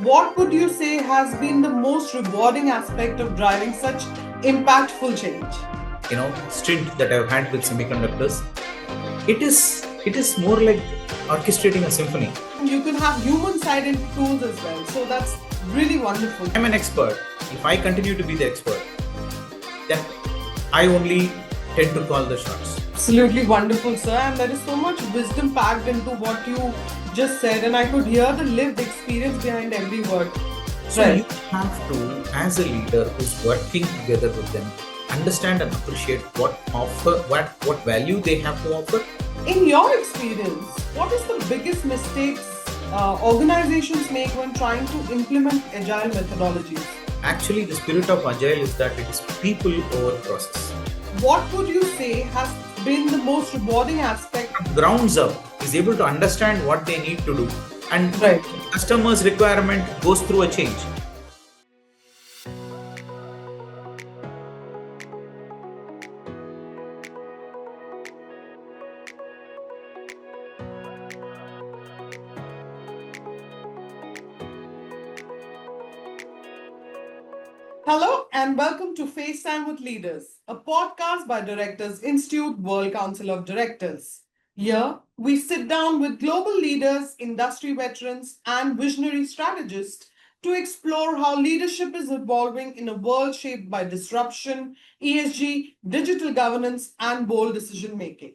what would you say has been the most rewarding aspect of driving such impactful change? Stint that I've had with semiconductors, it is more like orchestrating a symphony. You can have human side into tools as well, so that's really wonderful. I'm an expert. If I continue to be the expert, then I only tend to call the shots. Absolutely wonderful, sir, and there is so much wisdom packed into what you just said, and I could hear the lived experience behind every word. So you have to, as a leader who's working together with them, understand and appreciate what value they have to offer. In your experience, what is the biggest mistakes organizations make when trying to implement agile methodologies? Actually, the spirit of agile is that it is people over process. What would you say has been the most rewarding aspect? Grounds up is able to understand what they need to do, and customers' requirement goes through a change. Hello and welcome to FaceTime with Leaders, a podcast by Directors Institute World Council of Directors. Here, we sit down with global leaders, industry veterans, and visionary strategists to explore how leadership is evolving in a world shaped by disruption, ESG, digital governance, and bold decision making.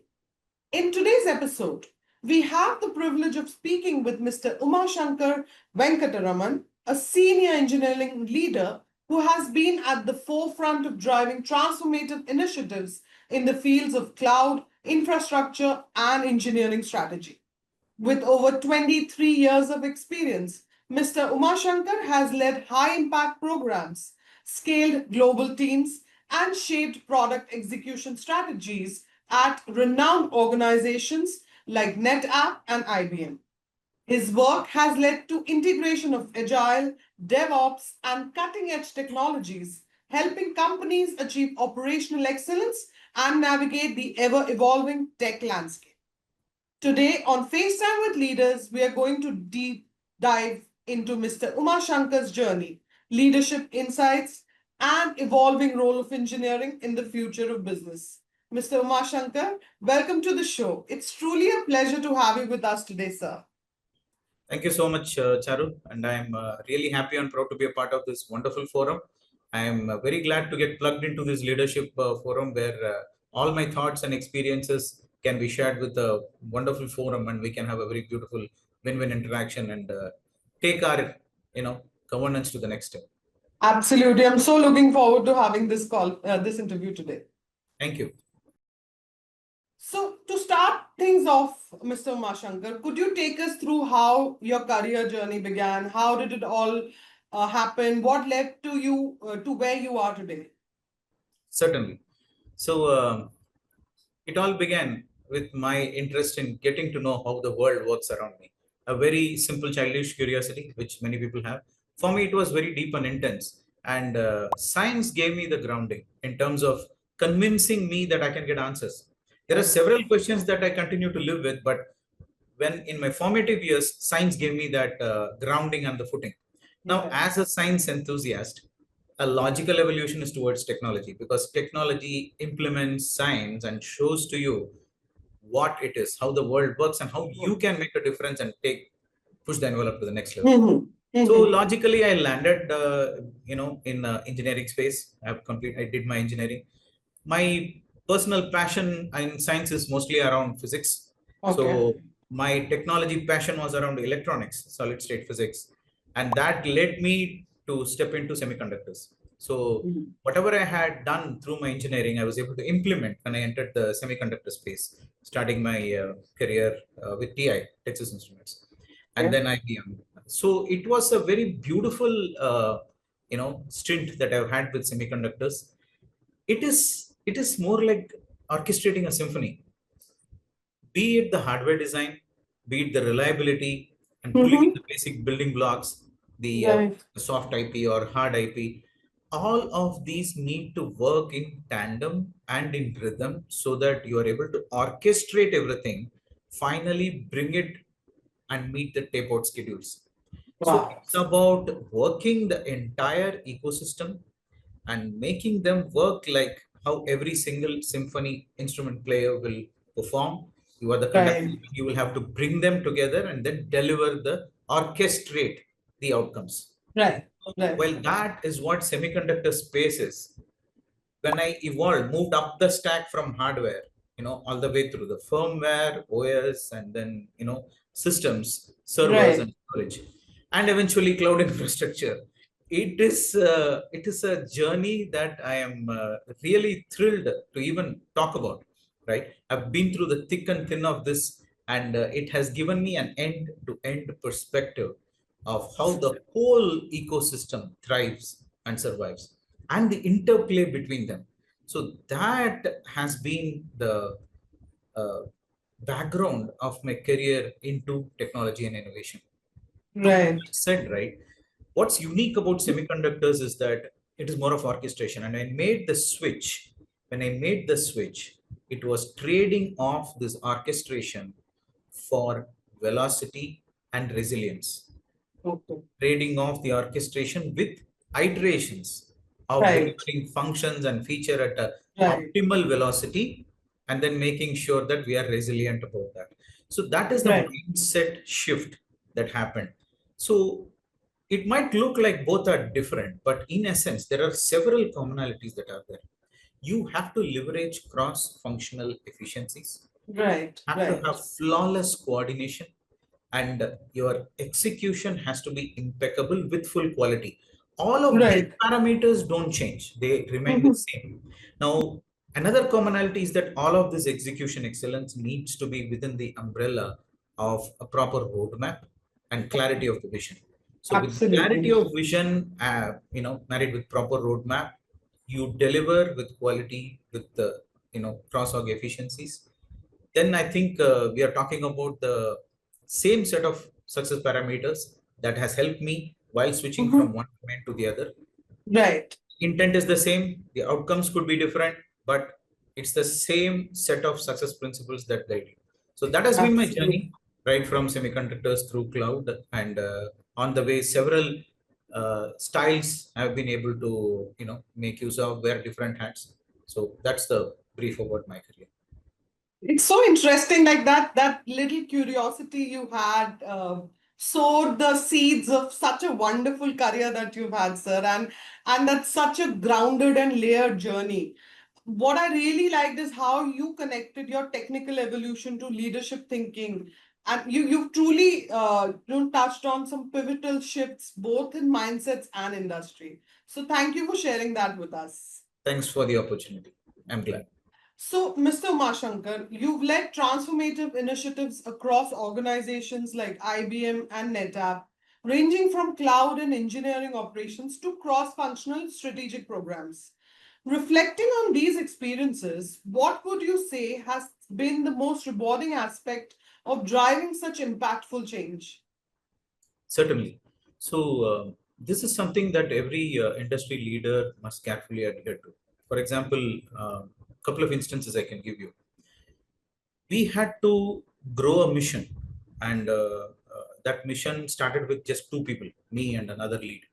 In today's episode, we have the privilege of speaking with Mr. Umashankar Venkataramanan, a senior engineering leader who has been at the forefront of driving transformative initiatives in the fields of cloud, infrastructure, and engineering strategy. With over 23 years of experience, Mr. Umashankar has led high-impact programs, scaled global teams, and shaped product execution strategies at renowned organizations like Netapp and IBM. His work has led to integration of Agile, DevOps, and cutting-edge technologies, helping companies achieve operational excellence and navigate the ever-evolving tech landscape. Today on FaceTime with Leaders, we are going to deep dive into Mr. Umashankar's journey, leadership insights, and evolving role of engineering in the future of business. Mr. Umashankar, welcome to the show. It's truly a pleasure to have you with us today, sir. Thank you so much, Charu, and I'm really happy and proud to be a part of this wonderful forum. I am very glad to get plugged into this leadership forum where all my thoughts and experiences can be shared with a wonderful forum, and we can have a very beautiful win-win interaction and take our, governance to the next step. Absolutely, I'm so looking forward to having this interview today. Thank you. So, to start things off, Mr. Umashankar, could you take us through how your career journey began? How did it all happen? What led to you to where you are today? Certainly. So, it all began with my interest in getting to know how the world works around me. A very simple childish curiosity, which many people have. For me, it was very deep and intense. And science gave me the grounding in terms of convincing me that I can get answers. There are several questions that I continue to live with, but when in my formative years, science gave me that grounding and the footing. Now, as a science enthusiast, a logical evolution is towards technology, because technology implements science and shows to you what it is, how the world works, and how you can make a difference and push the envelope to the next level. So logically, I landed, in engineering space. I did my engineering. My personal passion in science is mostly around physics. So my technology passion was around electronics, solid state physics, and that led me to step into semiconductors. So whatever I had done through my engineering, I was able to implement when I entered the semiconductor space, starting my career with TI, Texas Instruments, and then IBM. So it was a very beautiful, stint that I've had with semiconductors. It is more like orchestrating a symphony, be it the hardware design, be it the reliability, and pulling in the basic building blocks, the soft IP or hard IP. All of these need to work in tandem and in rhythm so that you are able to orchestrate everything, finally bring it and meet the tape out schedules. So Wow. it's about working the entire ecosystem and making them work like how every single symphony instrument player will perform. You are the conductor, Right. you will have to bring them together and then deliver the orchestrate the outcomes. Right. Right. Well, that is what semiconductor space is. When I evolved, moved up the stack from hardware, all the way through the firmware, OS, and then, systems, servers, Right. and storage, and eventually cloud infrastructure. It is a journey that I am really thrilled to even talk about. Right, I've been through the thick and thin of this, and it has given me an end-to-end perspective of how the whole ecosystem thrives and survives and the interplay between them. So that has been the uh, background of my career into technology and innovation. Now, Right. said right, what's unique about semiconductors is that it is more of orchestration. And when I made the switch, it was trading off this orchestration for velocity and resilience, Okay. trading off the orchestration with iterations of Right. delivering functions and feature at a Right. optimal velocity, and then making sure that we are resilient about that. So that is the Right. mindset shift that happened. So it might look like both are different, but in essence there are several commonalities that are there. You have to leverage cross functional efficiencies, Right. have to Right. have flawless coordination, and your execution has to be impeccable with full quality. All of these Right. parameters don't change, they remain the Mhm. same. Now, another commonality is that all of this execution excellence needs to be within the umbrella of a proper roadmap and clarity of the vision. So, with the clarity Absolutely. of vision, married with proper roadmap, you deliver with quality, with the cross-org efficiencies. Then I think we are talking about the same set of success parameters that has helped me while switching Mhm. from one domain to the other. Right. Intent is the same, the outcomes could be different, but it's the same set of success principles that guide you. So that has been my Absolutely. journey, right from semiconductors through cloud, and on the way, several styles I've been able to make use of, wear different hats. So that's the brief about my career. It's so interesting, like that little curiosity you had sowed the seeds of such a wonderful career that you've had, sir, and that's such a grounded and layered journey. What I really liked is how you connected your technical evolution to leadership thinking, and you've truly touched on some pivotal shifts both in mindsets and industry. So thank you for sharing that with us. Thanks for the opportunity. I'm glad. So, Mr. Umashankar, you've led transformative initiatives across organizations like IBM and Netapp, ranging from cloud and engineering operations to cross-functional strategic programs. Reflecting on these experiences, what would you say has been the most rewarding aspect of driving such impactful change? Certainly. So, this is something that every industry leader must carefully adhere to. For example, a couple of instances I can give you. We had to grow a mission, and that mission started with just two people, me and another lead.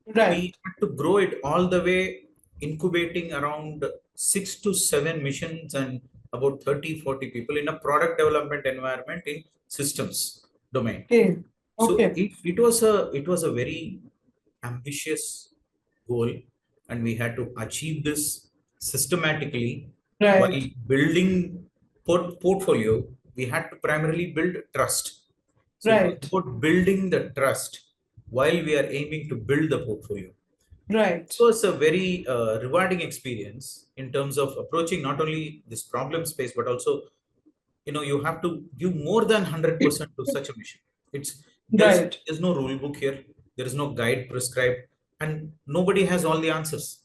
We Right. had to grow it all the way, incubating around 6 to 7 missions and about 30, 40 people in a product development environment in systems domain. Okay. So Okay. it was a very ambitious goal, and we had to achieve this systematically while Right. building portfolio. We had to primarily build trust. So it was Right. about building the trust while we are aiming to build the portfolio. Right. So it's a very rewarding experience in terms of approaching not only this problem space, but also you have to give more than 100% to such a mission. It's Right. there's no rule book here, there is no guide prescribed, and nobody has all the answers.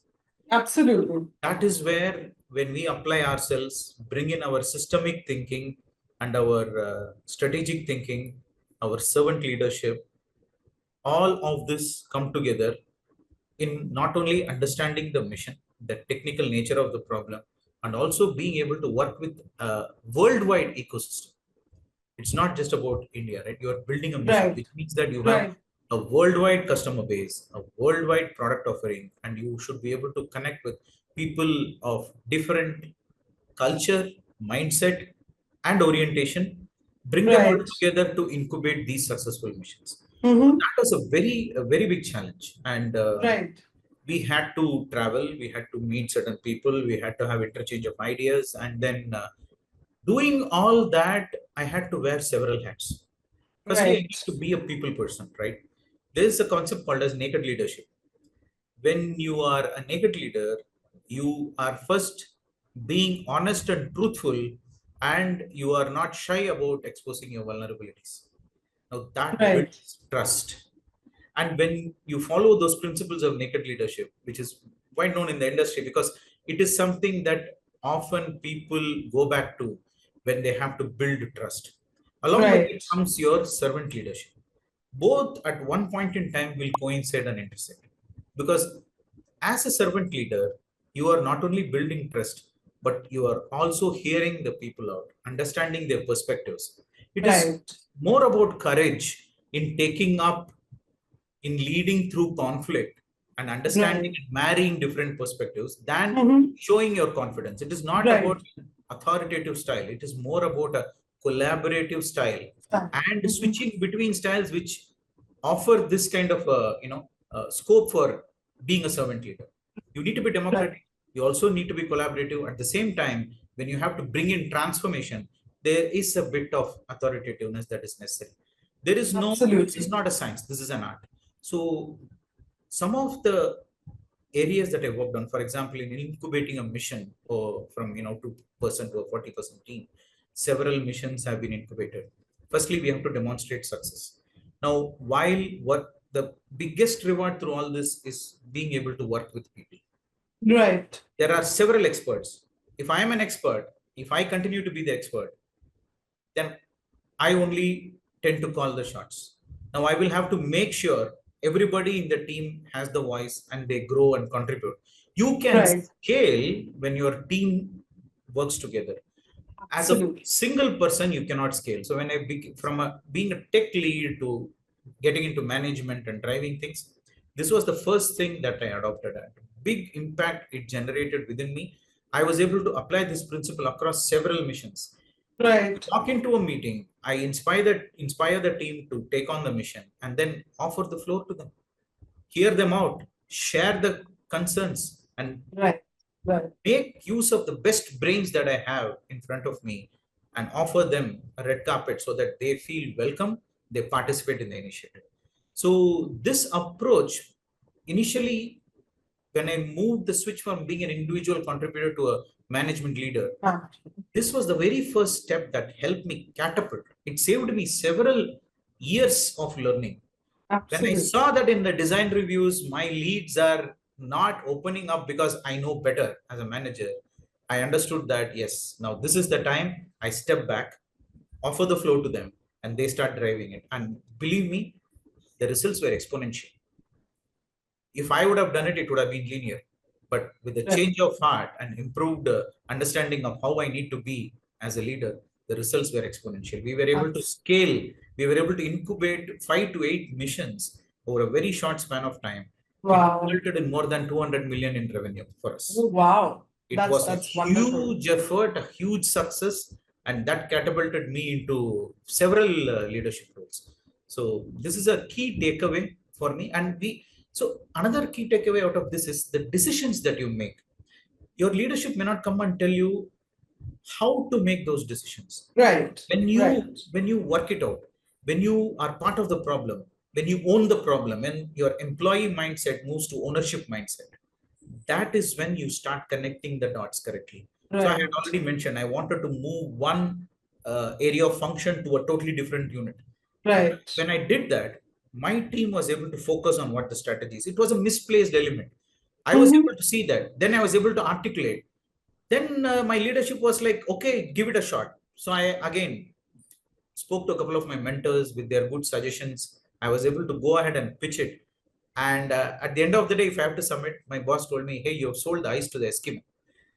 Absolutely. That is where, when we apply ourselves, bring in our systemic thinking and our strategic thinking, our servant leadership, all of this come together in not only understanding the mission, the technical nature of the problem, and also being able to work with a worldwide ecosystem. It's not just about India, right? You are building a mission, Right. which means that you have Right. a worldwide customer base, a worldwide product offering, and you should be able to connect with people of different culture, mindset, and orientation, bring them all Right. together to incubate these successful missions. Mm-hmm. That was a very big challenge, and Right. we had to travel, we had to meet certain people, we had to have interchange of ideas, and then doing all that, I had to wear several hats. Firstly, I Right. need to be a people person, right? There is a concept called as naked leadership. When you are a naked leader, you are first being honest and truthful, and you are not shy about exposing your vulnerabilities. Now, that Right. builds trust. And when you follow those principles of naked leadership, which is quite known in the industry because it is something that often people go back to when they have to build trust. Along with it Right. comes your servant leadership. Both at one point in time will coincide and intersect. Because as a servant leader, you are not only building trust, but you are also hearing the people out, understanding their perspectives. It is Right. more about courage in taking up, in leading through conflict and understanding Right. and marrying different perspectives than Mm-hmm. showing your confidence. It is not about Right. authoritative style, it is more about a collaborative style and Mm-hmm. switching between styles which offer this kind of scope for being a servant leader. You need to be Right. democratic, you also need to be collaborative. At the same time, when you have to bring in transformation, there is a bit of authoritativeness that is necessary. There is no, this is Absolutely. not a science, this is an art. So some of the areas that I worked on, for example, in incubating a mission or from 2% to a 40% team, several missions have been incubated. Firstly, we have to demonstrate success. Now, while what the biggest reward through all this is being able to work with people. Right. There are several experts. If I am an expert, if I continue to be the expert, then I only tend to call the shots. Now I will have to make sure everybody in the team has the voice and they grow and contribute. You can Right. scale when your team works together. As a Absolutely. single person, you cannot scale. So when from being a tech lead to getting into management and driving things, this was the first thing that I adopted. At big impact it generated within me. I was able to apply this principle across several missions. Right. Walk into a meeting, I inspire the team to take on the mission and then offer the floor to them. Hear them out, share the concerns, and Right. Right. make use of the best brains that I have in front of me and offer them a red carpet so that they feel welcome, they participate in the initiative. So this approach, initially, when I moved the switch from being an individual contributor to a management leader, Ah, this was the very first step that helped me catapult. It saved me several years of learning. When I absolutely. saw that in the design reviews, my leads are not opening up because I know better as a manager, I understood that yes, now this is the time I step back, offer the flow to them, and they start driving it. And believe me, the results were exponential. If I would have done it, it would have been linear. But with a Right. change of heart and improved understanding of how I need to be as a leader, the results were exponential. We were able to Abs- scale, we were able to incubate 5 to 8 missions over a very short span of time. It Wow. resulted in more than 200 million in revenue for Oh, us. wow. It was a That's wonderful. huge effort, a huge success, and that catapulted me into several leadership roles. So this is a key takeaway for me. And so another key takeaway out of this is the decisions that you make. Your leadership may not come and tell you how to make those decisions. Right. When Right. you work it out, when you are part of the problem, when you own the problem, when your employee mindset moves to ownership mindset, that is when you start connecting the dots correctly. So I had Right. already mentioned I wanted to move one area of function to a totally different unit. Right. When I did that, my team was able to focus on what the strategy is. It was a misplaced element. I was Mm-hmm. able to see that. Then I was able to articulate. Then my leadership was like, okay, give it a shot. So I again spoke to a couple of my mentors with their good suggestions. I was able to go ahead and pitch it. And at the end of the day, if I have to submit, my boss told me, hey, you have sold the ice to the Eskimo.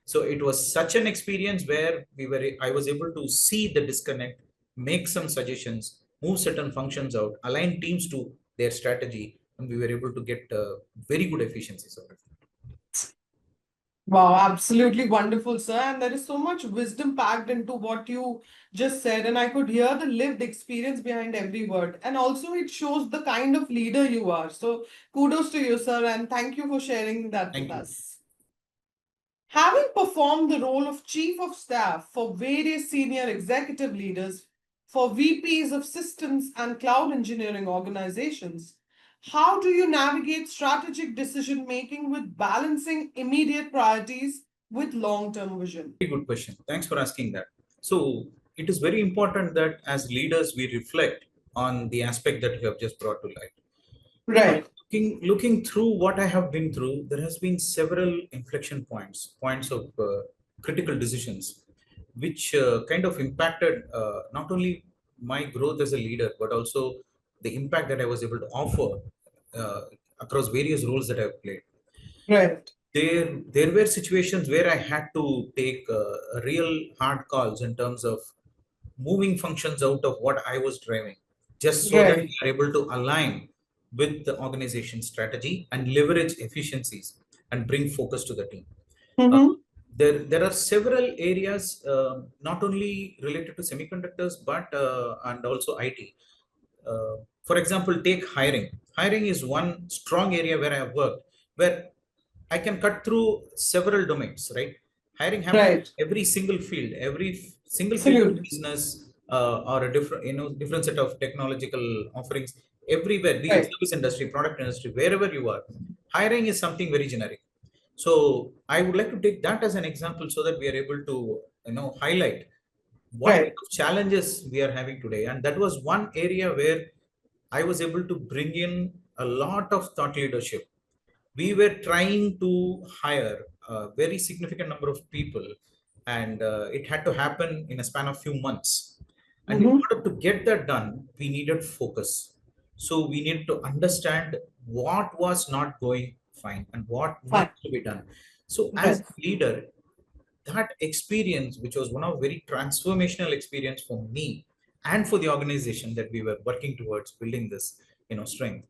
So it was such an experience where I was able to see the disconnect, make some suggestions, move certain functions out, align teams to their strategy, and we were able to get very good efficiencies out of it. Wow, absolutely wonderful, sir. And there is so much wisdom packed into what you just said. And I could hear the lived experience behind every word. And also, it shows the kind of leader you are. So, kudos to you, sir. And thank you for sharing that with Thank you. us. Having performed the role of Chief of Staff for various senior executive leaders, for VPs of systems and cloud engineering organizations, how do you navigate strategic decision making with balancing immediate priorities with long term vision? Very good question. Thanks for asking that. So, it is very important that as leaders we reflect on the aspect that you have just brought to light. Right, Looking through what I have been through, there has been several inflection points of critical decisions, which kind of impacted not only my growth as a leader, but also the impact that I was able to offer uh, across various roles that I've played. right, There were situations where I had to take real hard calls in terms of moving functions out of what I was driving, just so that right. we are able to align with the organization strategy and leverage efficiencies and bring focus to the team. Uh, Mm-hmm. there are several areas, not only related to semiconductors, but and also IT. For example, take hiring. Hiring is one strong area where I have worked, where I can cut through several domains, right? Hiring happens Right. every single field, single field of Absolutely. business, or a different, different set of technological offerings everywhere, be it Right. service industry, product industry, wherever you are. Hiring is something very generic. So I would like to take that as an example so that we are able to, highlight what kind Right. of challenges we are having today. And that was one area where I was able to bring in a lot of thought leadership. We were trying to hire a very significant number of people, and it had to happen in a span of few months. And in Mm-hmm. order to get that done, we needed focus. So we need to understand what was not going fine and what Fine. needs to be done. So as Right. a leader, that experience, which was one of very transformational experience for me and for the organization that we were working towards building this, strength,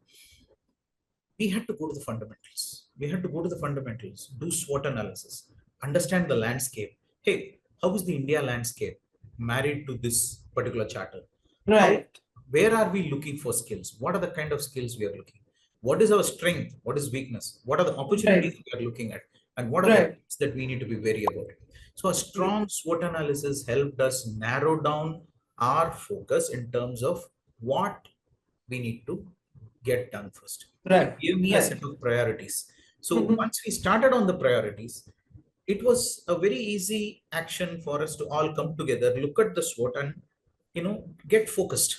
we had to go to the fundamentals. We had to go to the fundamentals, do SWOT analysis, understand the landscape. Hey, how is the India landscape married to this particular charter? How, Right. where are we looking for skills? What are the kind of skills we are looking? What is our strength? What is weakness? What are the opportunities Right. we are looking at? And what are the Right. things that we need to be wary about? So a strong SWOT analysis helped us narrow down our focus in terms of what we need to get done first. It Right. gave me a Right. set of priorities. So Mm-hmm. once we started on the priorities, it was a very easy action for us to all come together, look at the SWOT, and get focused.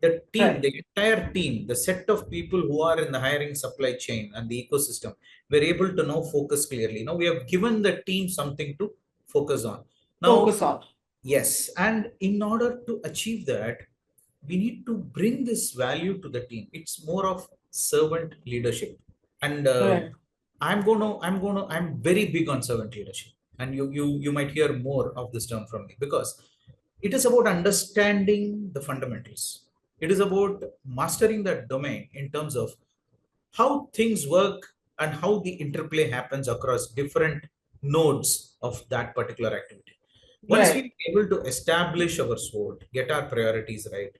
The team, Right. the entire team, the set of people who are in the hiring supply chain and the ecosystem, were able to now focus clearly. Now we have given the team something to focus on. Now, Focus on. yes, and in order to achieve that, we need to bring this value to the team. It's more of servant leadership, and Right. I'm very big on servant leadership, and you might hear more of this term from me, because it is about understanding the fundamentals. It is about mastering that domain in terms of how things work and how the interplay happens across different nodes of that particular activity. Once we Right. were able to establish our SWOT, get our priorities right,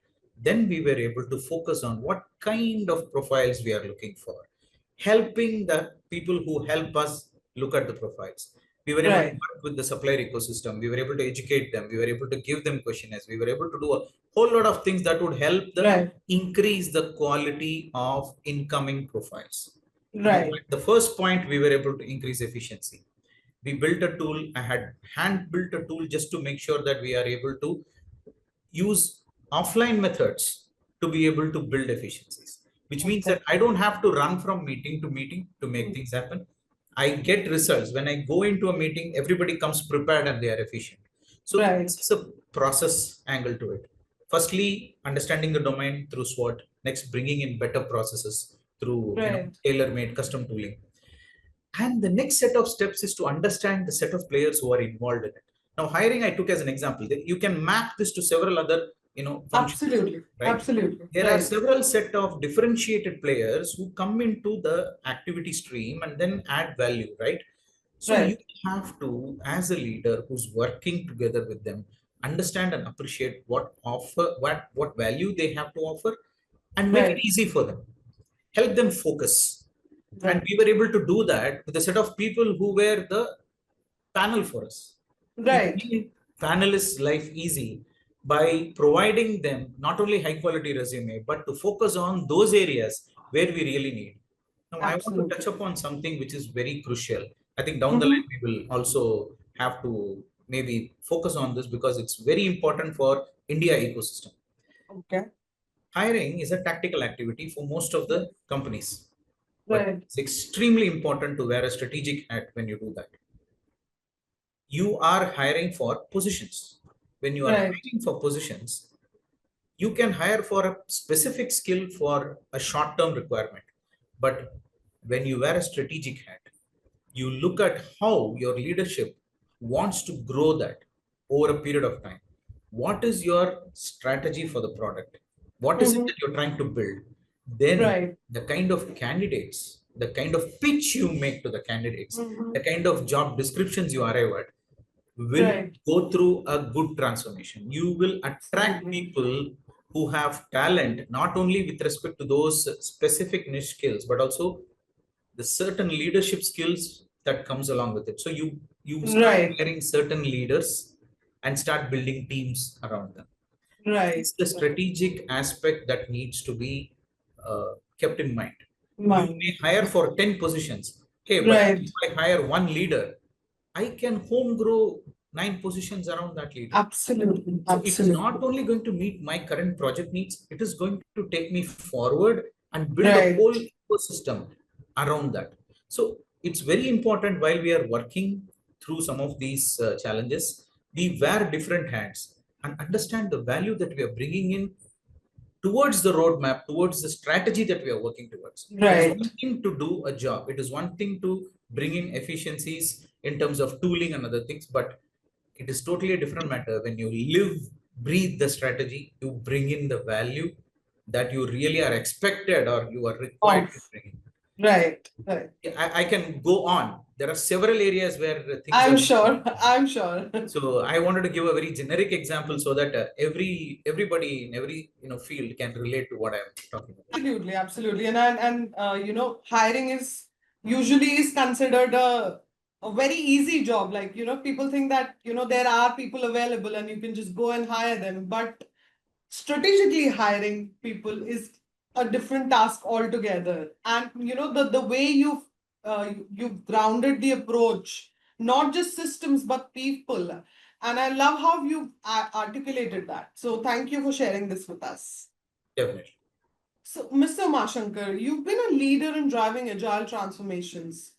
then we were able to focus on what kind of profiles we are looking for, helping the people who help us look at the profiles. We were able to Right. work with the supplier ecosystem. We were able to educate them. We were able to give them questionnaires. We were able to do a whole lot of things that would help the Right. increase the quality of incoming profiles. Right. The first point, we were able to increase efficiency. We built a tool. I had hand built a tool just to make sure that we are able to use offline methods to be able to build efficiencies, which means Okay. that I don't have to run from meeting to meeting to make things happen. I get results when I go into a meeting. Everybody comes prepared and they are efficient. So this Right. is a process angle to it. Firstly, understanding the domain through SWOT. Next, bringing in better processes through Right. tailor-made custom tooling. And the next set of steps is to understand the set of players who are involved in it. Now, hiring I took as an example. You can map this to several other functions, Absolutely. right? Absolutely. There are Right. several set of differentiated players who come into the activity stream and then add value, right? So you Right. have to, as a leader who's working together with them, understand and appreciate what value they have to offer, and make it Right. easy for them, help them focus. And Right. we were able to do that with a set of people who were the panel for us. We Right. made panelists' life easy by providing them not only high quality resume, but to focus on those areas where we really need. Now, I want to touch Absolutely. upon something which is very crucial. I think down the line Mm-hmm. we will also have to maybe focus on this because it's very important for India ecosystem. Okay. Hiring is a tactical activity for most of the companies, but Right. it's extremely important to wear a strategic hat when you do that. You are hiring for positions. When you are Right. hiring for positions, you can hire for a specific skill for a short term requirement. But when you wear a strategic hat, you look at how your leadership wants to grow that over a period of time. What is your strategy for the product? What is it Mm-hmm. that you're trying to build? Then Right. the kind of candidates, the kind of pitch you make to the candidates, Mm-hmm. the kind of job descriptions you arrive at will Right. go through a good transformation. You will attract Absolutely. people who have talent, not only with respect to those specific niche skills, but also the certain leadership skills that comes along with it. So you start Right. hiring certain leaders and start building teams around them. Right. It's the Right. strategic aspect that needs to be kept in mind. You Mind. may hire for 10 positions. Hey, but Right. if I hire one leader, I can home grow 9 positions around that leader. Absolutely. So it is not Absolutely. only going to meet my current project needs, it is going to take me forward and build a Right. whole ecosystem around that. So it's very important while we are working through some of these challenges, we wear different hats and understand the value that we are bringing in towards the roadmap, towards the strategy that we are working towards. It is Right. one thing to do a job, it is one thing to bring in efficiencies in terms of tooling and other things, but it is totally a different matter when you live, breathe the strategy, you bring in the value that you really are expected or you are required Off. to bring in. Right. Right. I can go on. There are several areas where things I'm are. sure. I'm sure. So I wanted to give a very generic example so that everybody in every field can relate to what I'm talking about. Absolutely. Absolutely. Hiring is usually is considered a very easy job. Like, people think that, there are people available and you can just go and hire them. But strategically hiring people is a different task altogether. And the way you've grounded the approach, not just systems but people. And I love how you've articulated that. So thank you for sharing this with us. Definitely. So, Mr. Umashankar, you've been a leader in driving agile transformations.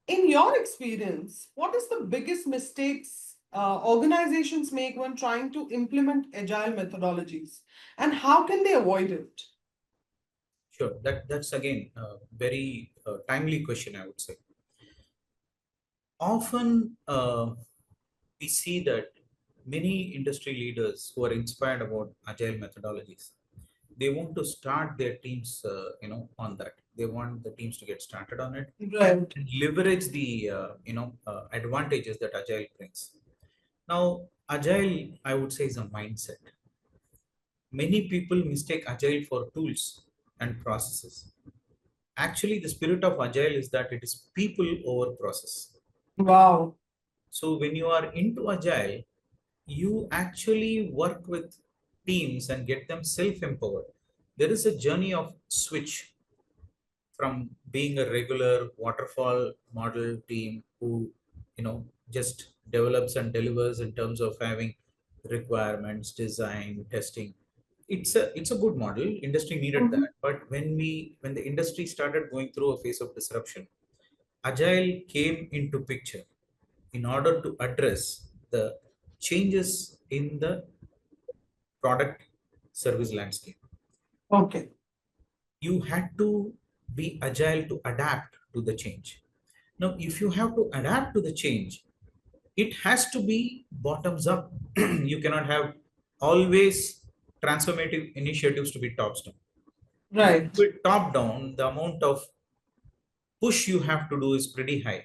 In your experience, what is the biggest mistakes organizations make when trying to implement agile methodologies, and how can they avoid it? Sure. That's again a very timely question, I would say. Often we see that many industry leaders who are inspired about agile methodologies, they want to start their teams, on that. They want the teams to get started on it Right. and leverage the, advantages that agile brings. Now, agile, I would say, is a mindset. Many people mistake agile for tools and processes. Actually, the spirit of agile is that it is people over process. Wow. So when you are into agile, you actually work with teams and get them self-empowered. There is a journey of switch from being a regular waterfall model team who, just develops and delivers in terms of having requirements, design, testing. It's a good model. Industry needed Mhm. that. But when the industry started going through a phase of disruption, agile came into picture in order to address the changes in the product service landscape. Okay. You had to be agile to adapt to the change. Now, if you have to adapt to the change, it has to be bottoms up. You cannot have always transformative initiatives to be top down. Right. With top down, the amount of push you have to do is pretty high.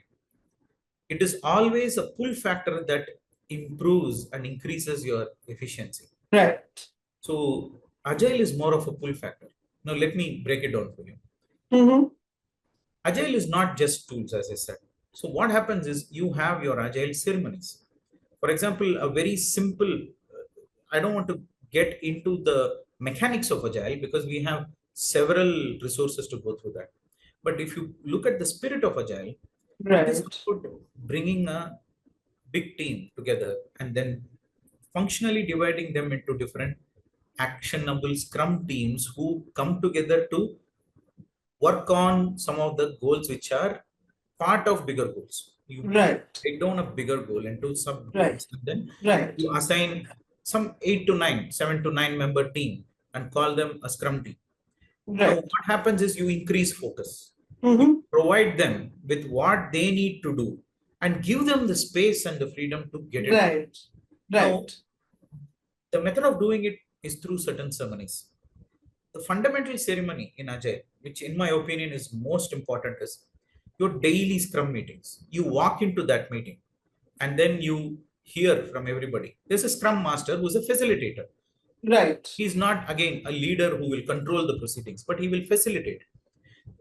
It is always a pull factor that improves and increases your efficiency. Right. So agile is more of a pull factor. Now let me break it down for you. Mm-hmm. Agile is not just tools, as I said. So what happens is you have your agile ceremonies. For example, a very simple, I don't want to get into the mechanics of agile because we have several resources to go through that. But if you look at the spirit of agile, it is Right. about bringing a big team together and then functionally dividing them into different actionable scrum teams who come together to work on some of the goals which are part of bigger goals. You Right. break down a bigger goal into sub Right. goals, and then Right. you assign some 8 to 9, 7 to 9 member team and call them a scrum team. Now, Right. what happens is you increase focus. You Mm-hmm. provide them with what they need to do and give them the space and the freedom to get it. Right. Now, Right. the method of doing it is through certain ceremonies. The fundamental ceremony in Agile, which in my opinion is most important, is your daily scrum meetings. You walk into that meeting and then you hear from everybody. There's a scrum master who's a facilitator. Right. He's not, again, a leader who will control the proceedings, but he will facilitate.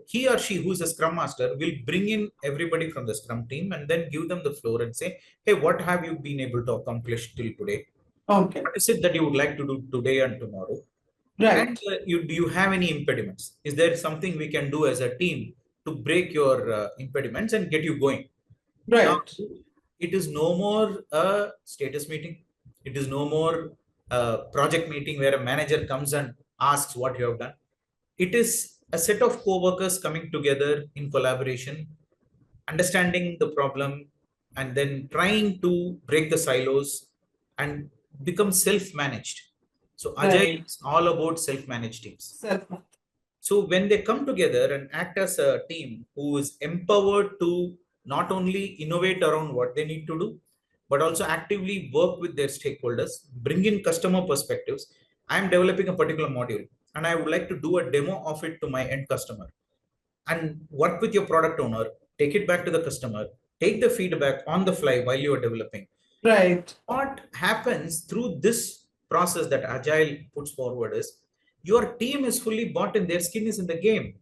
He or she, who's a scrum master, will bring in everybody from the scrum team and then give them the floor and say, hey, what have you been able to accomplish till today? Okay. What is it that you would like to do today and tomorrow? And Right. do you have any impediments? Is there something we can do as a team to break your impediments and get you going? Now, Right. it is no more a status meeting. It is no more a project meeting where a manager comes and asks what you have done. It is a set of co-workers coming together in collaboration, understanding the problem, and then trying to break the silos and become self-managed. So Agile Right. is all about self-managed teams. Self. So when they come together and act as a team who is empowered to not only innovate around what they need to do, but also actively work with their stakeholders, bring in customer perspectives. I'm developing a particular module and I would like to do a demo of it to my end customer and work with your product owner, take it back to the customer, take the feedback on the fly while you are developing. Right. What happens through this process that Agile puts forward is your team is fully bought in, their skin is in the game.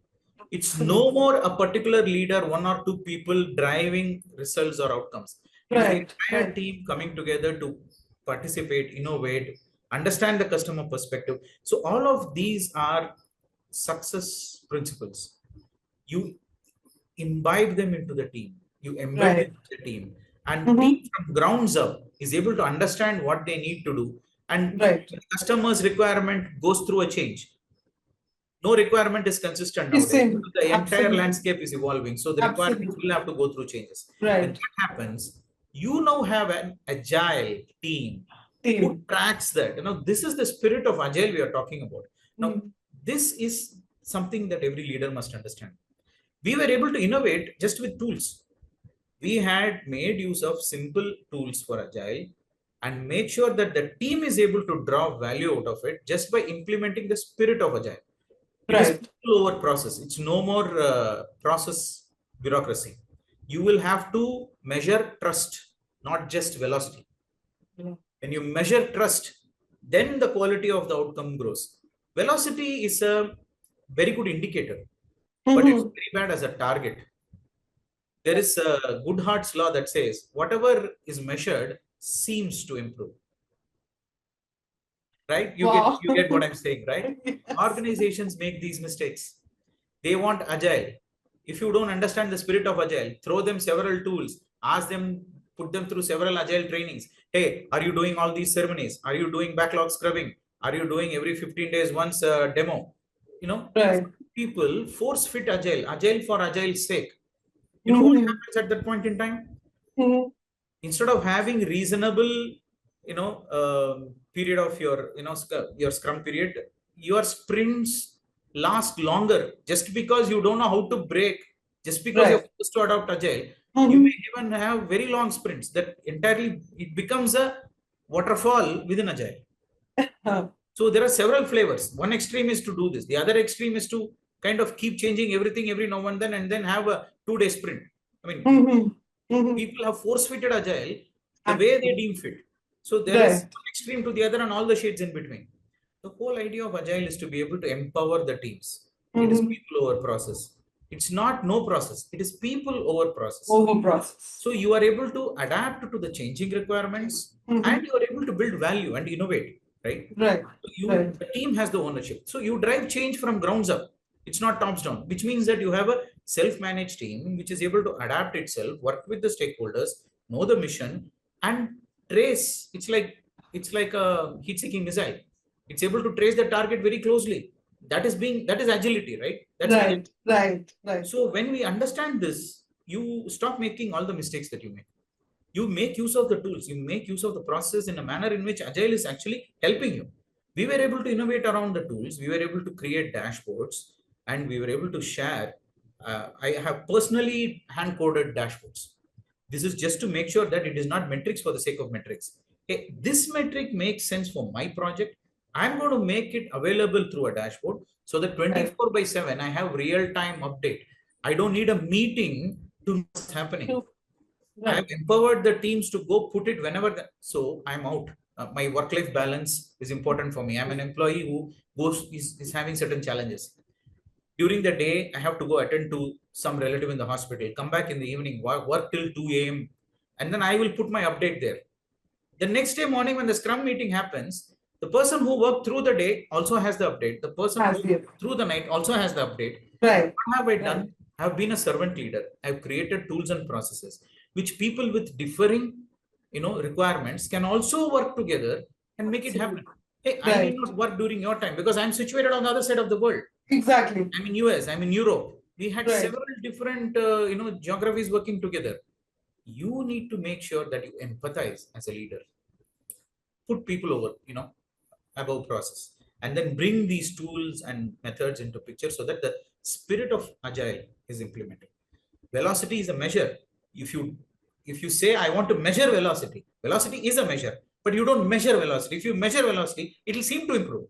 It's no more a particular leader, one or two people driving results or outcomes. It is the Right. entire Right. team coming together to participate, innovate, understand the customer perspective. So all of these are success principles. You imbibe them into the team, you embed them Right. in the team, and team Mm-hmm. from grounds up is able to understand what they need to do, and Right. the customer's requirement goes through a change. No requirement is consistent It's nowadays same. because the entire Absolutely. landscape is evolving, so the requirements Absolutely. will have to go through changes. When Right. that happens, you now have an agile team who Team. tracks that. This is the spirit of agile we are talking about now. Mm. This is something that every leader must understand. We were able to innovate just with tools. We had made use of simple tools for agile and made sure that the team is able to draw value out of it just by implementing the spirit of agile. It is Right. people over process. It's no more process bureaucracy. You will have to measure trust, not just velocity. Yeah. When you measure trust, then the quality of the outcome grows. Velocity is a very good indicator, but it's Mm-hmm. very bad as a target. There is a Goodhart's law that says whatever is measured seems to improve. Right? You get Wow. you get what I'm saying, right? Yes. Organizations make these mistakes. They want agile. If you don't understand the spirit of agile, throw them several tools, ask them, put them through several agile trainings. Hey, are you doing all these ceremonies? Are you doing backlog scrubbing? Are you doing every 15 days once a demo? Right. People force fit agile for agile's sake. What Mm-hmm. happens at that point in time? Mm-hmm. Instead of having reasonable period of your your scrum period, your sprints last longer just because you don't know how to break, just because you're Right. forced to adopt agile. You Mm-hmm. may even have very long sprints that entirely it becomes a waterfall within agile. So there are several flavors. One extreme is to do this. The other extreme is to kind of keep changing everything every now and then have a 2-day sprint. I mean, people have force-fitted agile the way they deem fit. So there is Right. one extreme to the other and all the shades in between. The whole idea of agile is to be able to empower the teams. It is people over process. It's not no process. It is people over process. Over process. So you are able to adapt to the changing requirements and you are able to build value and innovate, right? Right. So Right. the team has the ownership. So you drive change from grounds up. It's not tops down, which means that you have a self-managed team which is able to adapt itself, work with the stakeholders, know the mission, and trace. It's like a heat-seeking missile. It's able to trace the target very closely. That is agility, right? That's Right. agility. Right. So when we understand this, you stop making all the mistakes that you make. You make use of the tools, you make use of the process in a manner in which agile is actually helping you. We were able to innovate around the tools, we were able to create dashboards, and we were able to share. I have personally hand coded dashboards. This is just to make sure that it is not metrics for the sake of metrics. Hey, this metric makes sense for my project. I'm going to make it available through a dashboard so that 24/7 I have real time update. I don't need a meeting to know what's happening. I have empowered the teams to go put it whenever. So I'm out. My work-life balance is important for me. I'm an employee who is having certain challenges. During the day, I have to go attend to some relative in the hospital, come back in the evening, work till 2 a.m. And then I will put my update there. The next day morning, when the Scrum meeting happens, the person who worked through the day also has the update. The person who worked through the night also has the update. Right. What have I done? I have been a servant leader. I've created tools and processes which people with differing, requirements can also work together and make it happen. Hey, I need not work during your time because I'm situated on the other side of the world. Exactly. I'm in US. I'm in Europe. We had several different, geographies working together. You need to make sure that you empathize as a leader, put people over, above process, and then bring these tools and methods into picture so that the spirit of agile is implemented. Velocity is a measure. If you say I want to measure velocity, velocity is a measure, but you don't measure velocity. If you measure velocity, it will seem to improve.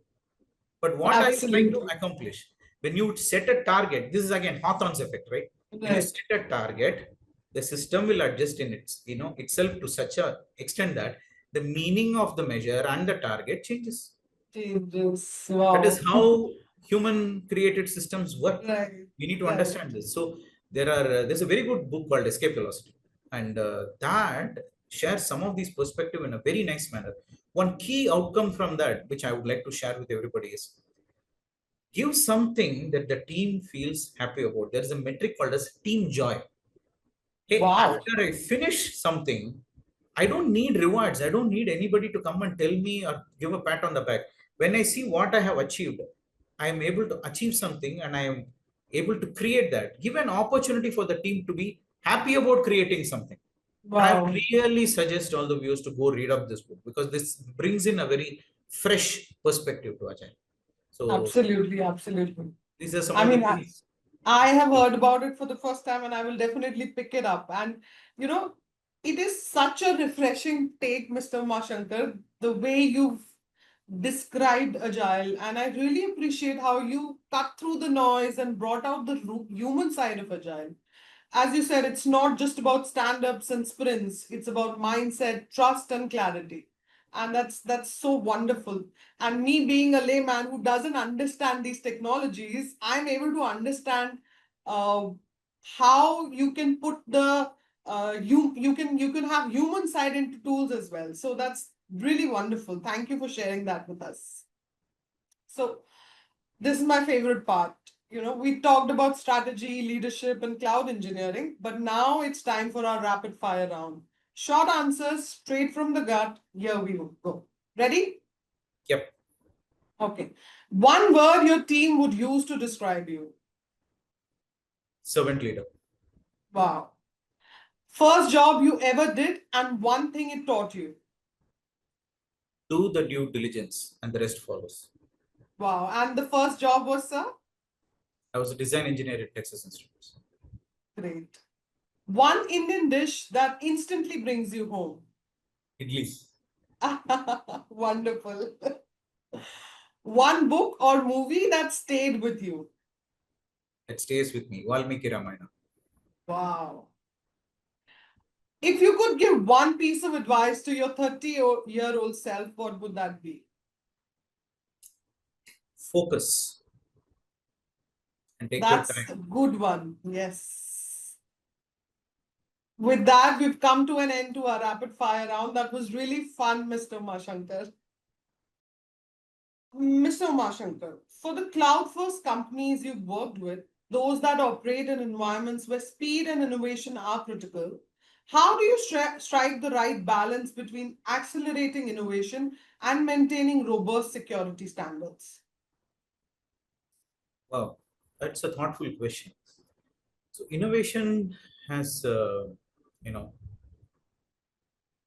But what are you trying to accomplish? When you set a target, this is again Hawthorne's effect, right? When you set a target, the system will adjust in itself to such a extent that the meaning of the measure and the target changes. Wow. That is how human created systems work. Right. We need to understand this. So there's a very good book called Escape Velocity, and that shares some of these perspective in a very nice manner. One key outcome from that, which I would like to share with everybody, is give something that the team feels happy about. There is a metric called as team joy. Hey, after I finish something, I don't need rewards. I don't need anybody to come and tell me or give a pat on the back. When I see what I have achieved, I am able to achieve something and I am able to create that. Give an opportunity for the team to be happy about creating something. I would really suggest all the viewers to go read up this book because this brings in a very fresh perspective to Agile. So Absolutely. these are some of the things. I have heard about it for the first time and I will definitely pick it up. And it is such a refreshing take, Mr. Umashankar, the way you've described Agile. And I really appreciate how you cut through the noise and brought out the human side of Agile. As you said, it's not just about stand-ups and sprints. It's about mindset, trust, and clarity. And that's so wonderful. And me being a layman who doesn't understand these technologies, I'm able to understand uh, how you can put the you can have human side into tools as well. So that's really wonderful. Thank you for sharing that with us. So this is my favorite part. We talked about strategy, leadership, and cloud engineering, but now it's time for our rapid fire round. Short answers, straight from the gut. Here we go. Ready? Yep. Okay. One word your team would use to describe you. Servant leader. Wow. First job you ever did and one thing it taught you. Do the due diligence and the rest follows. Wow. And the first job was, sir? I was a design engineer at Texas Institutes. Great. One Indian dish that instantly brings you home. Idlis. Wonderful. One book or movie that stayed with you. It stays with me. Valmiki Ramayana. Wow. If you could give one piece of advice to your 30-year-old self, what would that be? Focus and take your That's time. a good one. Yes. With that, we've come to an end to our rapid fire round. That was really fun, Mr. Umashankar. Mr. Umashankar, for the cloud first companies you've worked with, those that operate in environments where speed and innovation are critical, how do you strike the right balance between accelerating innovation and maintaining robust security standards? Wow, that's a thoughtful question. So innovation has,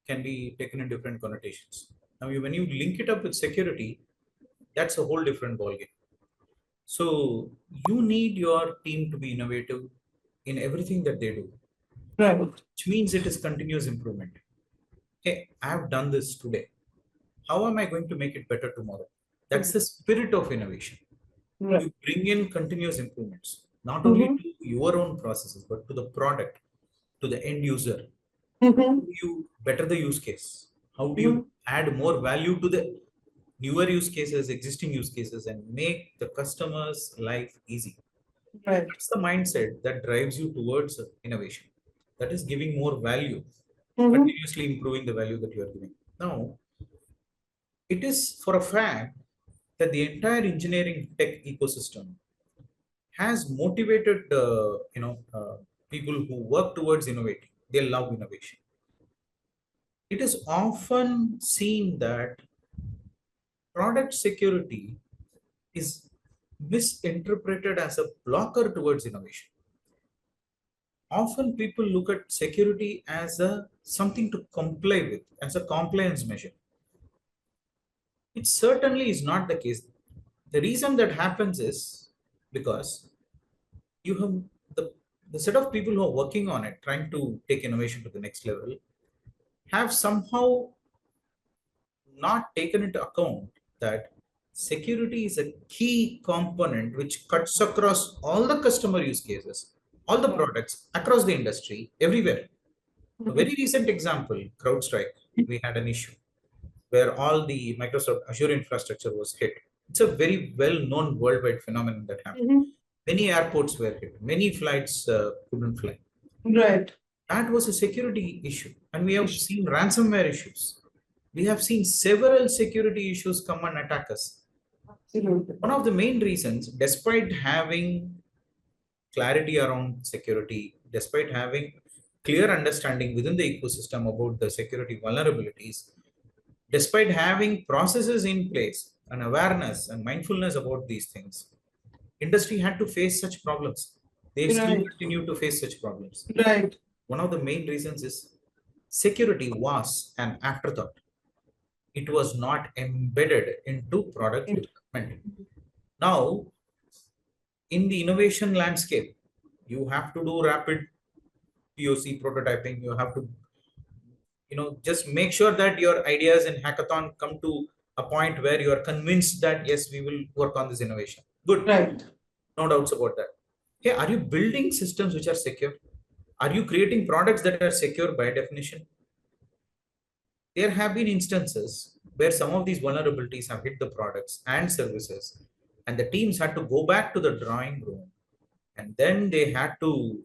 can be taken in different connotations. Now, when you link it up with security, that's a whole different ballgame. So you need your team to be innovative in everything that they do, Right. which means it is continuous improvement. Hey, I have done this today. How am I going to make it better tomorrow? That's the spirit of innovation. Right. You bring in continuous improvements, not only Mm-hmm. to your own processes, but to the product, to the end user. How Mm-hmm. do you better the use case? How do Mm-hmm. you add more value to the newer use cases, existing use cases, and make the customer's life easy? Right. That's the mindset that drives you towards innovation. That is giving more value, Mm-hmm. continuously improving the value that you are giving. Now, it is for a fact that the entire engineering tech ecosystem has motivated, people who work towards innovating. They love innovation. It is often seen that product security is misinterpreted as a blocker towards innovation. Often people look at security as a something to comply with, as a compliance measure. It certainly is not the case. The reason that happens is because you have the, the set of people who are working on it, trying to take innovation to the next level, have somehow not taken into account that security is a key component which cuts across all the customer use cases, all the Right. products across the industry, everywhere. A Mm-hmm. very recent example, CrowdStrike, we had an issue where all the Microsoft Azure infrastructure was hit. It's a very well-known worldwide phenomenon that happened. Mm-hmm. Many airports were hit. Many flights couldn't fly. Right. That was a security issue. And we have seen ransomware issues. We have seen several security issues come and attack us. Absolutely. One of the main reasons, despite having clarity around security, despite having clear understanding within the ecosystem about the security vulnerabilities, despite having processes in place and awareness and mindfulness about these things, industry had to face such problems. They still Right. continue to face such problems. Right. One of the main reasons is security was an afterthought. It was not embedded into product development. Now, in the innovation landscape, you have to do rapid POC prototyping. You have to, just make sure that your ideas in hackathon come to a point where you are convinced that yes, we will work on this innovation. Good, Right. no doubts about that. Hey, are you building systems which are secure? Are you creating products that are secure by definition? There have been instances where some of these vulnerabilities have hit the products and services, and the teams had to go back to the drawing room, and then they had to,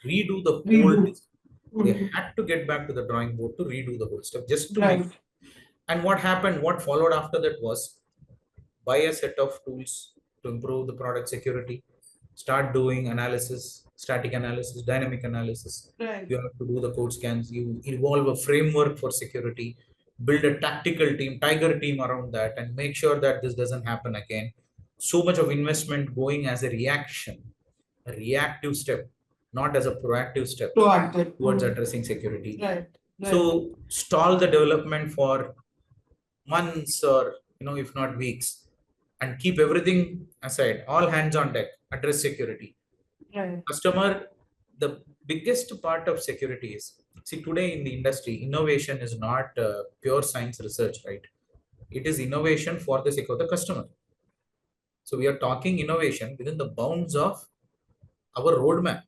redo the whole Redo. design. They Mhm. had to get back to the drawing board to redo the whole stuff just to make. Right. And what happened, what followed after that was buy a set of tools to improve the product security, start doing analysis, static analysis, dynamic analysis. Right. You have to do the code scans, you evolve a framework for security, build a tactical team, tiger team around that, and make sure that this doesn't happen again. So much of investment going as a reaction, a reactive step, not as a proactive step Proactive. towards addressing security. Right. Right. So stall the development for months or if not weeks, and keep everything aside, all hands on deck, address security. Right. Customer, the biggest part of security is, see, today in the industry, innovation is not pure science research, right? It is innovation for the sake of the customer. So we are talking innovation within the bounds of our roadmap,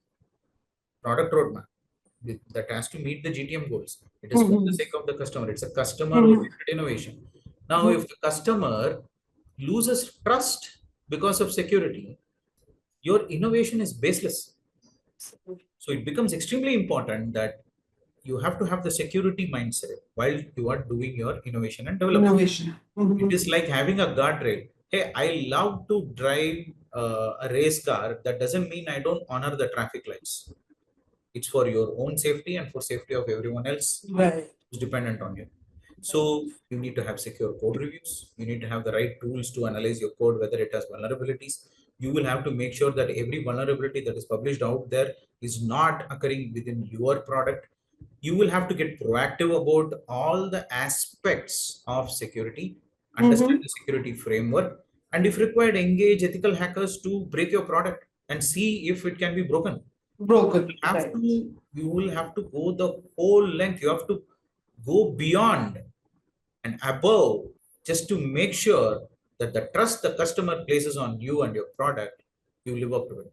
product roadmap, that has to meet the GTM goals. It is for the sake of the customer. It's a customer oriented innovation. Now, if the customer loses trust because of security, your innovation is baseless. So it becomes extremely important that you have to have the security mindset while you are doing your innovation and development. Innovation. It is like having a guardrail. Hey, I love to drive a race car. That doesn't mean I don't honor the traffic lights. It's for your own safety and for safety of everyone else Right. who's dependent on you. So you need to have secure code reviews. You need to have the right tools to analyze your code, whether it has vulnerabilities. You will have to make sure that every vulnerability that is published out there is not occurring within your product. You will have to get proactive about all the aspects of security, understand the security framework, and if required, engage ethical hackers to break your product and see if it can be broken. Broken. Have to, you will have to go the whole length. You have to go beyond and above just to make sure that the trust the customer places on you and your product, you live up to it.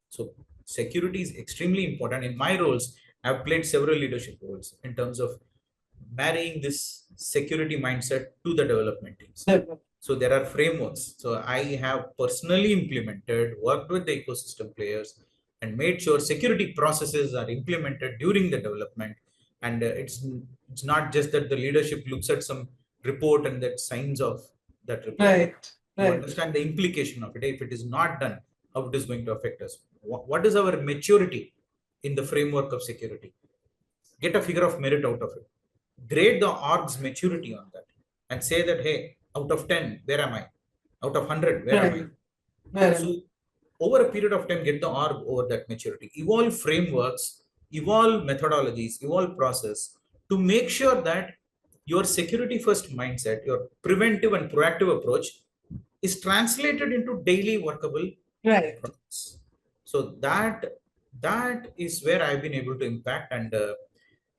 So security is extremely important. In my roles, I've played several leadership roles in terms of marrying this security mindset to the development teams. So there are frameworks. So I have personally implemented, worked with the ecosystem players, and made sure security processes are implemented during the development. And it's not just that the leadership looks at some report and that signs off that report. Right. You understand the implication of it. If it is not done, how it is going to affect us. What is our maturity in the framework of security? Get a figure of merit out of it. Grade the org's maturity on that and say that, hey, out of 10, where am I? Out of 100, where am I? So over a period of time, get the org over that maturity. Evolve frameworks, evolve methodologies, evolve process to make sure that your security first mindset, your preventive and proactive approach is translated into daily workable products. So that is where I've been able to impact. And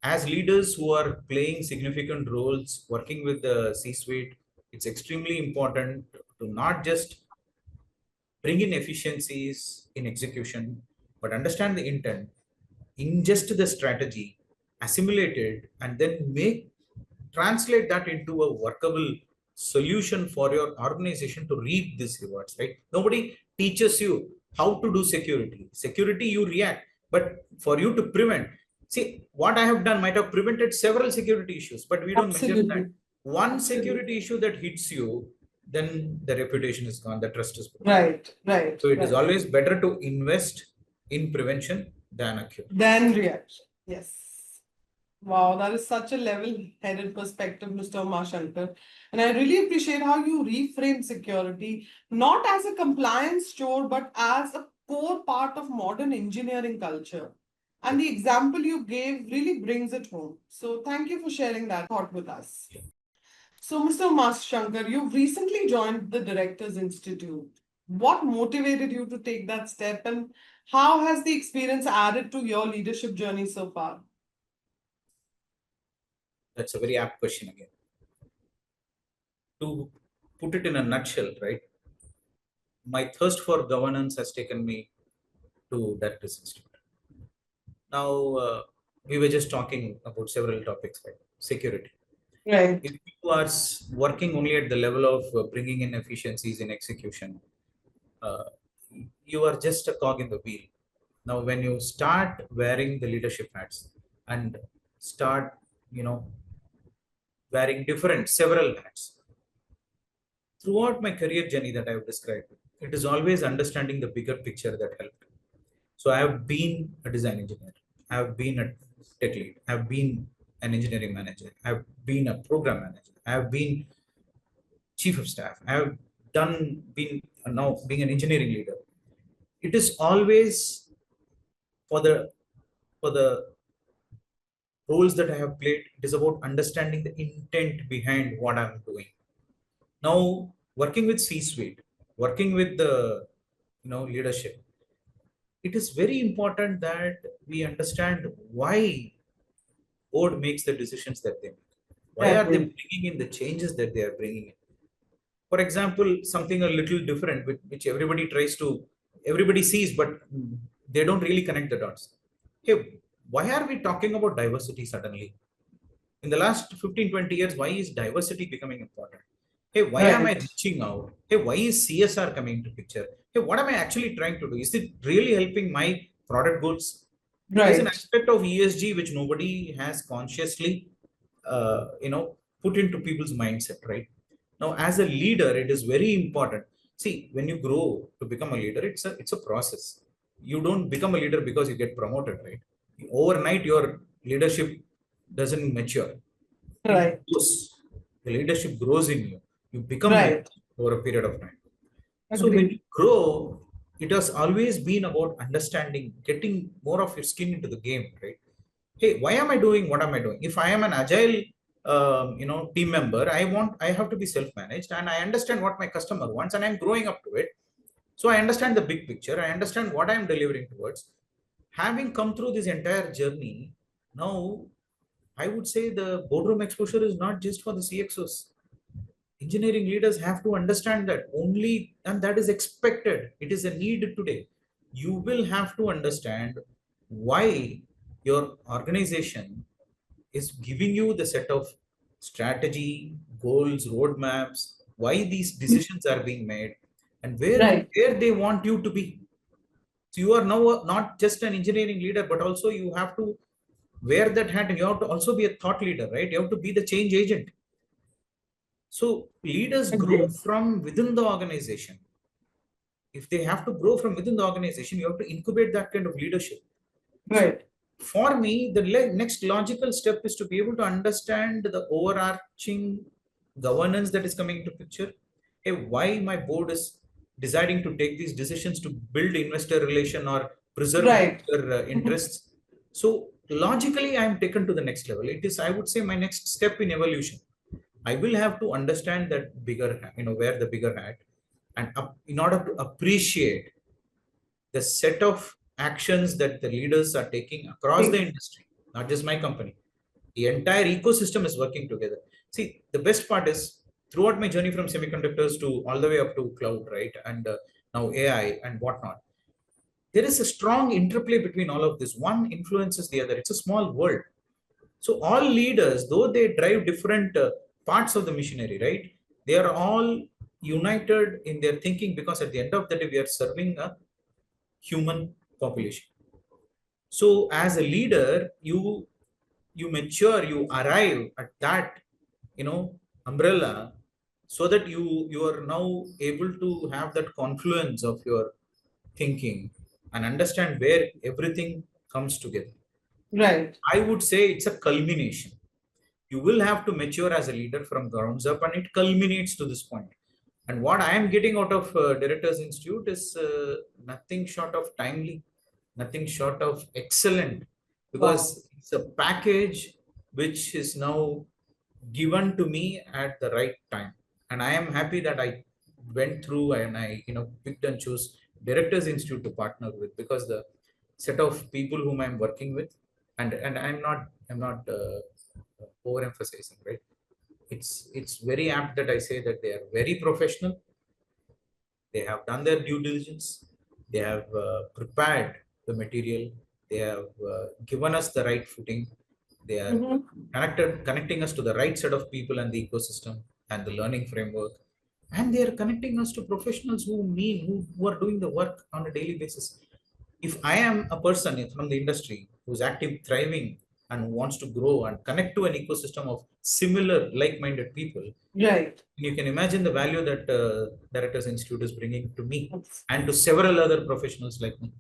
as leaders who are playing significant roles working with the C-suite, it's extremely important to not just bring in efficiencies in execution, but understand the intent, ingest the strategy, assimilate it, and then translate that into a workable solution for your organization to reap these rewards, right? Nobody teaches you how to do security. Security, you react, but for you to prevent, see, what I have done might have prevented several security issues, but we don't mention that. One security issue that hits you, then the reputation is gone, the trust is broken. Right. So it is always better to invest in prevention than a cure. Than reaction. Yes. Wow, that is such a level-headed perspective, Mr. Umashankar. And I really appreciate how you reframe security, not as a compliance chore, but as a core part of modern engineering culture. And the example you gave really brings it home. So thank you for sharing that thought with us. So, Mr. Umashankar, you've recently joined the Directors Institute. What motivated you to take that step, and how has the experience added to your leadership journey so far? That's a very apt question again. To put it in a nutshell, right? My thirst for governance has taken me to that institute. Now, we were just talking about several topics, right? Security. Right. If you are working only at the level of bringing in efficiencies in execution, you are just a cog in the wheel. Now, when you start wearing the leadership hats and start, wearing several hats, throughout my career journey that I've described, it is always understanding the bigger picture that helped. So I have been a design engineer. I have been a tech lead. I have been an engineering manager. I have been a program manager. I have been chief of staff. I have been now being an engineering leader. It is always for the roles that I have played. It is about understanding the intent behind what I'm doing. Now, working with C-suite, working with the leadership, it is very important that we understand why board makes the decisions that they make. Why are they bringing in the changes that they are bringing in? For example, something a little different, which everybody sees, but they don't really connect the dots. Hey, why are we talking about diversity suddenly? In the last 15, 20 years, why is diversity becoming important? Hey, why am I reaching out? Hey, why is CSR coming into picture? Hey, what am I actually trying to do? Is it really helping my product goals? There's an aspect of ESG which nobody has consciously, put into people's mindset, right? Now, as a leader, it is very important. See, when you grow to become a leader, it's a process. You don't become a leader because you get promoted, right? Overnight, your leadership doesn't mature. It grows. The leadership grows in you. You become leader over a period of time. So when you grow, it has always been about understanding, getting more of your skin into the game, right? Hey, why am I doing what am I doing? If I am an agile, team member, I have to be self-managed, and I understand what my customer wants, and I'm growing up to it. So I understand the big picture. I understand what I'm delivering towards. Having come through this entire journey, now I would say the boardroom exposure is not just for the CXOs. Engineering leaders have to understand that only, and that is expected. It is a need today. You will have to understand why your organization is giving you the set of strategy, goals, roadmaps, why these decisions are being made, and where they want you to be. So you are now not just an engineering leader, but also you have to wear that hat, and you have to also be a thought leader, right? You have to be the change agent. So leaders grow from within the organization. If they have to grow from within the organization, you have to incubate that kind of leadership. So for me, the next logical step is to be able to understand the overarching governance that is coming into picture. Hey, why my board is deciding to take these decisions to build investor relation or preserve their interests. So logically, I am taken to the next level. It is, I would say, my next step in evolution. I will have to understand that bigger, wear the bigger hat, and in order to appreciate the set of actions that the leaders are taking across the industry, not just my company. The entire ecosystem is working together. See, the best part is throughout my journey from semiconductors to all the way up to cloud, right? And now AI and whatnot. There is a strong interplay between all of this. One influences the other. It's a small world. So all leaders, though they drive different parts of the machinery, right? They are all united in their thinking, because at the end of the day, we are serving a human population. So as a leader, you mature, you arrive at that, umbrella, so that you are now able to have that confluence of your thinking and understand where everything comes together. I would say it's a culmination. You will have to mature as a leader from grounds up, and it culminates to this point. And what I am getting out of Directors Institute is nothing short of timely, nothing short of excellent, because it's a package which is now given to me at the right time. And I am happy that I went through and I, picked and chose Directors Institute to partner with, because the set of people whom I'm working with, and I'm not overemphasizing, right? It's very apt that I say that they are very professional. They have done their due diligence. They have prepared the material. They have given us the right footing. They are connecting us to the right set of people and the ecosystem and the learning framework. And they are connecting us to professionals who are doing the work on a daily basis. If I am a person from the industry who's active, thriving, and wants to grow and connect to an ecosystem of similar, like-minded people, you can imagine the value that Directors Institute is bringing to me and to several other professionals like me.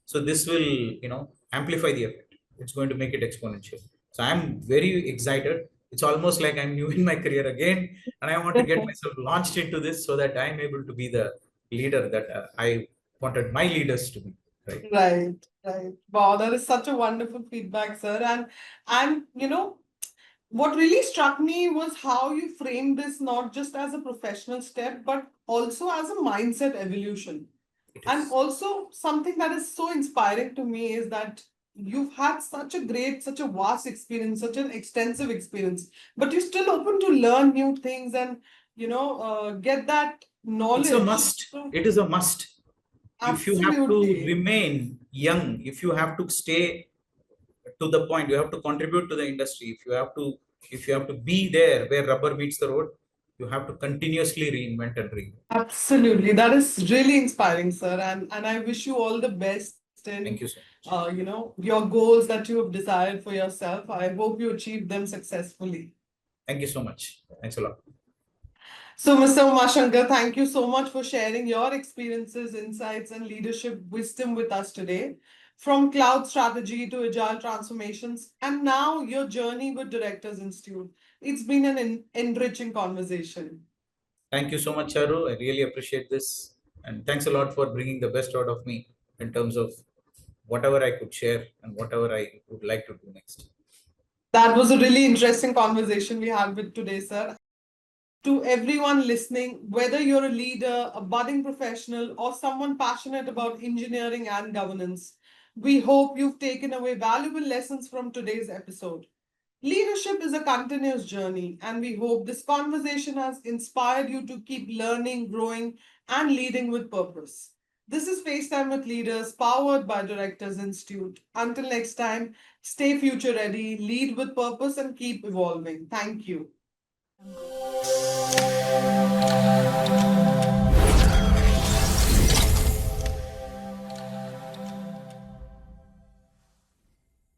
So this will, amplify the effect. It's going to make it exponential. So I'm very excited. It's almost like I'm new in my career again, and I want to get myself launched into this so that I'm able to be the leader that I wanted my leaders to be. Right. Wow, that is such a wonderful feedback, sir. And what really struck me was how you framed this not just as a professional step, but also as a mindset evolution. And also something that is so inspiring to me is that you've had such a great, such a vast experience, such an extensive experience, but you're still open to learn new things and, get that It's a knowledge. must. So, It is a must. If you have to absolutely. remain young, if you have to stay to the point, you have to contribute to the industry. If you have to be there where rubber meets the road, you have to continuously reinvent and reinvent. Absolutely. That is really inspiring, sir. And I wish you all the best in, Thank you so much. your goals that you have desired for yourself. I hope you achieve them successfully. Thank you so much. Thanks a lot. So, Mr. Umashankar, thank you so much for sharing your experiences, insights, and leadership wisdom with us today. From cloud strategy to agile transformations, and now your journey with Directors Institute. It's been an enriching conversation. Thank you so much, Charu. I really appreciate this. And thanks a lot for bringing the best out of me in terms of whatever I could share and whatever I would like to do next. That was a really interesting conversation we had with today, sir. To everyone listening, whether you're a leader, a budding professional, or someone passionate about engineering and governance, we hope you've taken away valuable lessons from today's episode. Leadership is a continuous journey, and we hope this conversation has inspired you to keep learning, growing, and leading with purpose. This is FaceTime with Leaders, powered by Directors Institute. Until next time, stay future ready, lead with purpose, and keep evolving. Thank you.